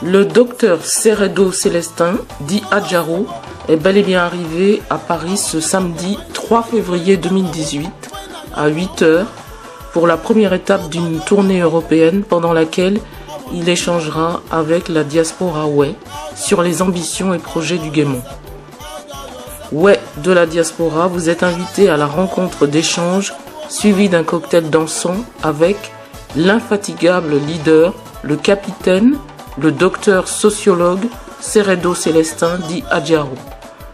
Le docteur Seredo Célestin, dit Adjaro, est bel et bien arrivé à Paris ce samedi 3 février 2018 à 8 h pour la première étape d'une tournée européenne pendant laquelle il échangera avec la diaspora Way sur les ambitions et projets du Guémon. Way de la diaspora, vous êtes invité à la rencontre d'échanges suivie d'un cocktail dansant avec l'infatigable leader, le capitaine, le docteur sociologue Seredo Célestin dit Adjaro,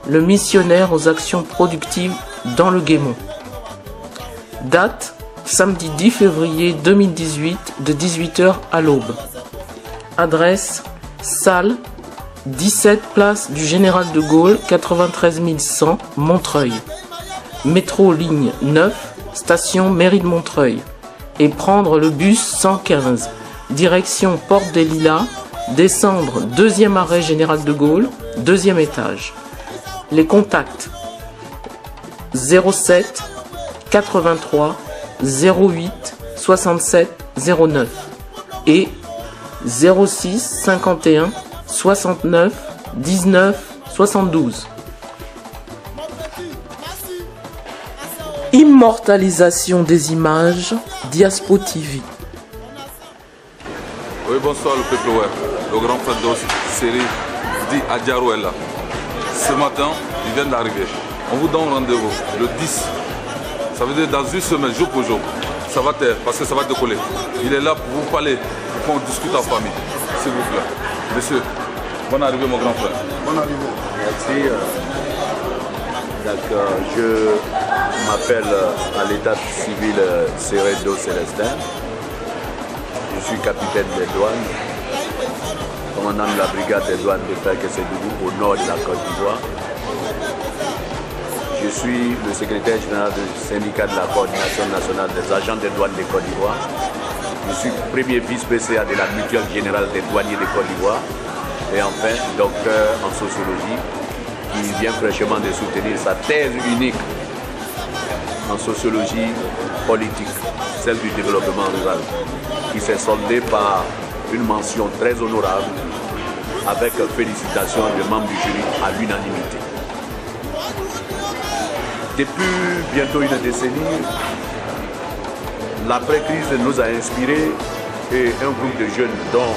le missionnaire aux actions productives dans le Guémon. Date, samedi 10 février 2018 de 18 h à l'aube. Adresse, salle, 17 place du Général de Gaulle, 93 100, Montreuil. Métro ligne 9, station Mairie de Montreuil. Et prendre le bus 115, direction Porte des Lilas, descendre 2e arrêt Général de Gaulle, 2e étage. Les contacts 07 83 08 67 09 et 06 51 69 19 72. Immortalisation des images, Diaspo TV. Oui, bonsoir le peuple web. Le grand frère de série dit Adjaro est là. Ce matin, il vient d'arriver. On vous donne rendez-vous le 10. Ça veut dire dans une semaine, jour pour jour. Ça va taire parce que ça va décoller. Il est là pour vous parler, pour qu'on discute en famille. S'il vous plaît. Monsieur, bonne arrivée mon grand frère. Bonne arrivée. Merci. Je m'appelle à l'état civil Seredo Célestin. Je suis capitaine des douanes, commandant de la brigade des douanes de Fekessédougou au nord de la Côte d'Ivoire. Je suis le secrétaire général du syndicat de la coordination nationale des agents des douanes de Côte d'Ivoire. Je suis premier vice-PCA de la mutuelle générale des douaniers de Côte d'Ivoire. Et enfin, docteur en sociologie qui vient fraîchement de soutenir sa thèse unique en sociologie politique, celle du développement rural, qui s'est soldée par une mention très honorable avec félicitations des membres du jury à l'unanimité. Depuis bientôt une décennie, l'après-crise nous a inspiré et un groupe de jeunes dont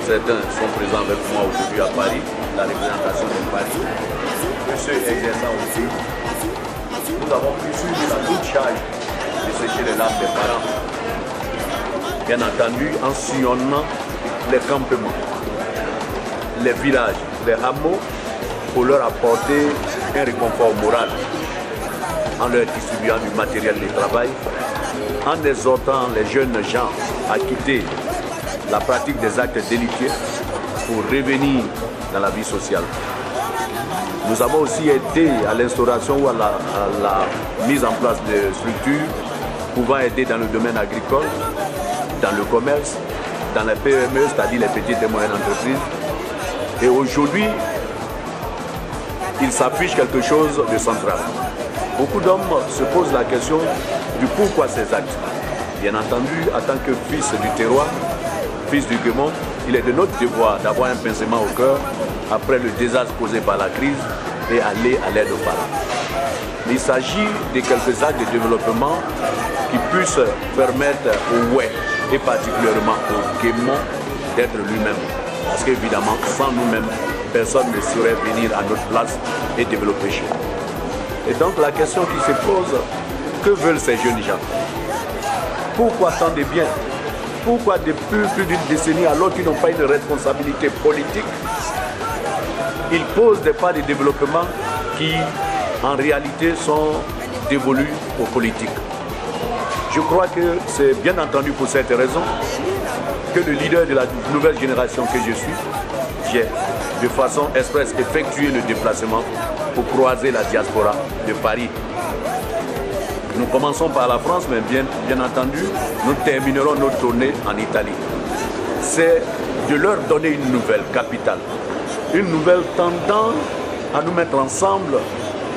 certains sont présents avec moi aujourd'hui à Paris, la représentation de Paris, ceux exerçant aussi, nous avons pu suivre la douce charge de sécher les larmes des parents. Bien entendu, en sillonnant les campements, les villages, les hameaux, pour leur apporter un réconfort moral, en leur distribuant du matériel de travail, en exhortant les jeunes gens à quitter la pratique des actes délictueux pour revenir dans la vie sociale. Nous avons aussi aidé à l'instauration ou à la mise en place de structures pouvant aider dans le domaine agricole, dans le commerce, dans les PME, c'est-à-dire les petites et moyennes entreprises. Et aujourd'hui, il s'affiche quelque chose de central. Beaucoup d'hommes se posent la question du pourquoi ces actes. Bien entendu, en tant que fils du terroir, fils du Guémon, il est de notre devoir d'avoir un pincement au cœur après le désastre causé par la crise et aller à l'aide aux parents. Il s'agit de quelques actes de développement qui puissent permettre au Way et particulièrement au Guémon d'être lui-même. Parce qu'évidemment, sans nous-mêmes, personne ne saurait venir à notre place et développer chez nous. Et donc la question qui se pose, que veulent ces jeunes gens? Pourquoi tant de biens? Pourquoi depuis plus d'une décennie, alors qu'ils n'ont pas une responsabilité politique, ils posent des pas de développement qui, en réalité, sont dévolus aux politiques? Je crois que c'est bien entendu pour cette raison que le leader de la nouvelle génération que je suis, j'ai de façon express effectué le déplacement pour croiser la diaspora de Paris. Nous commençons par la France, mais bien entendu, nous terminerons notre tournée en Italie. C'est de leur donner une nouvelle capitale, une nouvelle tendant à nous mettre ensemble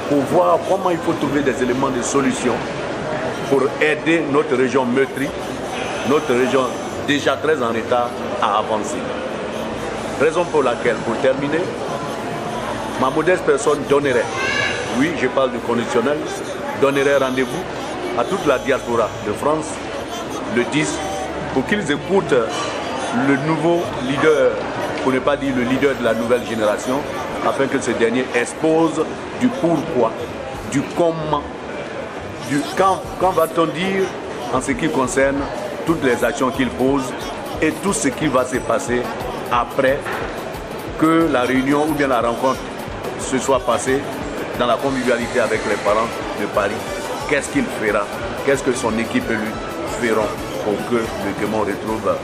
pour voir comment il faut trouver des éléments de solution pour aider notre région meurtrie, notre région déjà très en retard à avancer. Raison pour laquelle, pour terminer, ma modeste personne donnerait, oui, je parle du conditionnel, donnerait rendez-vous à toute la diaspora de France le 10 pour qu'ils écoutent le nouveau leader, pour ne pas dire le leader de la nouvelle génération, afin que ce dernier expose du pourquoi, du comment, du quand va-t-on dire en ce qui concerne toutes les actions qu'il pose et tout ce qui va se passer après que la réunion ou bien la rencontre se soit passée dans la convivialité avec les parents de Paris. Qu'est-ce qu'il fera? Qu'est-ce que son équipe et lui feront pour que le Guémon retrouve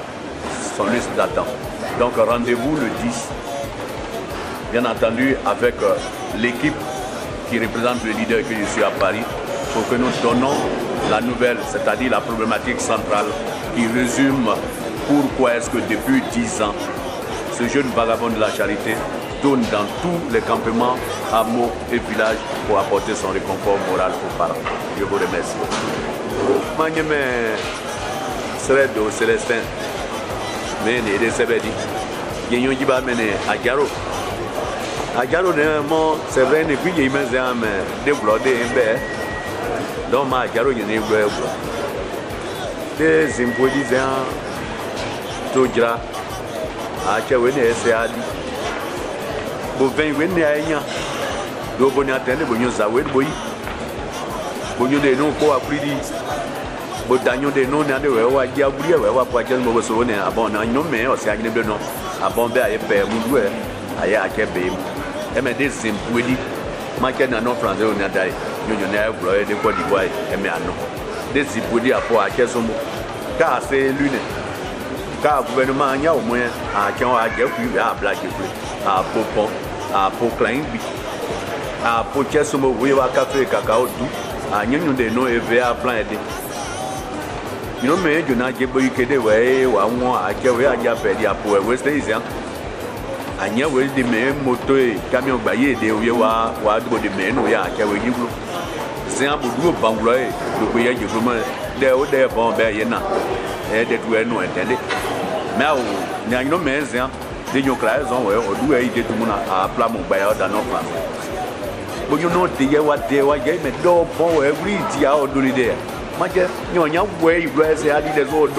son liste d'attente? Donc rendez-vous le 10, bien entendu avec l'équipe qui représente le leader que je suis à Paris, pour que nous donnons la nouvelle, c'est-à-dire la problématique centrale qui résume pourquoi est-ce que depuis 10 ans, ce jeune vagabond de la charité tourne dans tous les campements, hameaux et villages pour apporter son réconfort moral aux parents. Je vous remercie. Magnéme serait de Célestin, mais il est sévéré. Il y a un qui va mener à Garo. À Garo, c'est vrai, et puis il y a un développé un bé. Donc, à Garo, il y a un développé. Des imposants, tout gras. À Kawene, c'est à dire. Bon, 20 ans, il y a un. Donc, on a attendu, on a zawé, boy. On a des noms pour apprendre. On a des noms, on a des noms, on a des noms, on a des noms, on a des noms, on a des noms, on a des noms, on a des noms, mais des imposés, manqué dans nos français, on a des noms, des Côte d'Ivoire, des imposés à pour à quel moment, car c'est l'une, car le gouvernement a au moins à qui on a à blague, à Popon, à Poclin, à Pochesomo, oui, à café, cacao, tout, à nous des noms et à plein de. You know, me, you not get boy kid away, one more, I can't wear a yapper, the poor West Asian. And yet, will the men motor coming by ye, they will what would the men we are carrying you. Sam would do a bungalow, look where you come, there would there born by Yena, that we are no attended. Now, no man's young, then your class on where or do I get to a plum by out and no. But you know, the year what they were gave me door for every year or do it there. You way you guys say I did $1,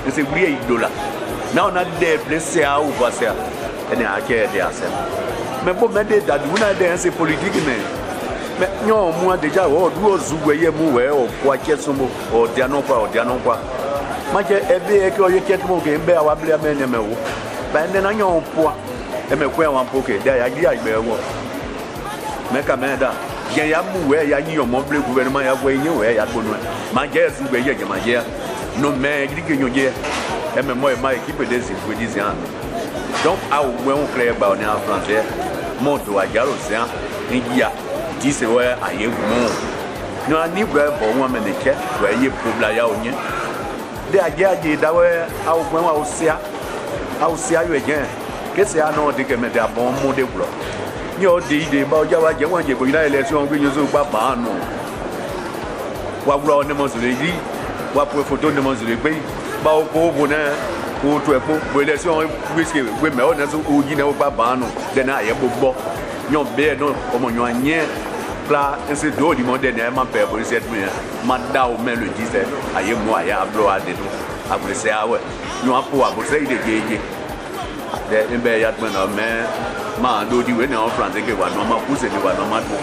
it's a $8. Now not there, let's say how was there, and I care there. Mais bon, mais des dates, vous n'avez pas politique, mais non, moi déjà, oh, vous voyez, moi, oh, quoi qu'il soit, oh, dianon quoi, moi, j'ai aidé que you get more game, bear, wabler, men, mais oh, ben, then I know poor, and me queer one pocket, there I bear what. Mais quand même, il y a un y a un mobile gouvernement à voir il y a bon ma guerre sous veille que ma guerre non mais il dit que nous guerre et même moi ma équipe des imposés donc à au moins on crée ba on est en français mon doigt garo c'est il y a 10 ouais à y mon non ni vrai bon moi mais que ouais y problème ya onye de a guerre de da ouais à au moins au sia yo again que c'est à non de que mais da bon mon de bloc yo de ba ja wa je wan je ko ina election gbe yoso pa ba nu wa bro ne mo so le ri wa po photo ne mo so le gbe ba o ko bo na ko to e po bo election gbe gbe me o na so o ji na o pa ba nu de na ye bo nyo be no o mo nyo anye pla ese do di mo de na ma pe bo set me ma da o me le 17 aye mo aya bro ade do abule se awe nyo apo abo se ide geje de mbe ya tmen o me ma do di we na France ke wa no ma puse ni wa no ma do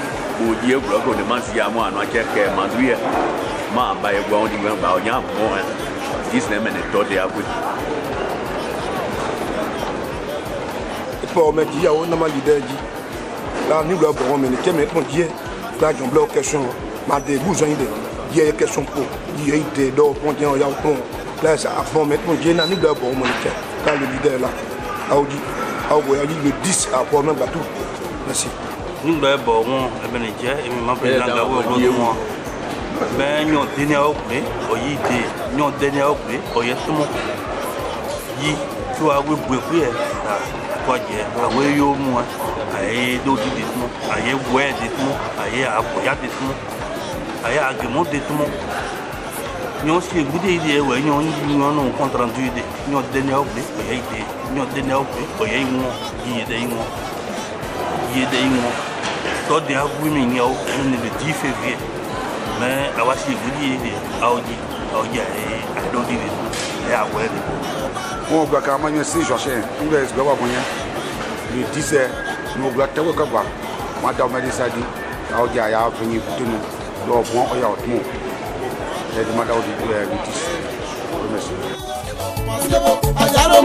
o di e gro ko de man si ya mo anu akeke ma do ye ma ba e gwa on di we ba o nya mo this na me ne to de abu pour me dire on na ma leader dit là ni gwa bon me ne ke me ton die là j'en bloque question ma de vous joindre il y a question pour il y a été do pour dire ya ton là ça avant mettre mon die na ni gwa bon me ne quand le leader là Audi le 10 à pour même bateau. Merci. Nous devons bon et bien et même président Gabo moi. Ben nous dernier au prix, au yité, nous dernier au prix, au yétumo. Yi tu as oui beaucoup quoi dire, à oui yo moi, aïe d'autres dites-moi, aïe ouais dites-moi, aïe à quoi dites-moi, aïe argument dites-moi. Nous sommes goûtés des ouais, nous avons compte rendu des nous dernier au blé, nous dernier au blé, il y a des toi des agouis le 10 février. Mais la voici goûté des Audi et Audi et à ouais. On va quand même essayer de chercher. On va essayer le 10 nous va te voir quoi. Madame m'a dit ça dit Audi a venu pour nous. Donc bon, il y a autre mot. J'ai demandé au 10. Merci. Benjamin,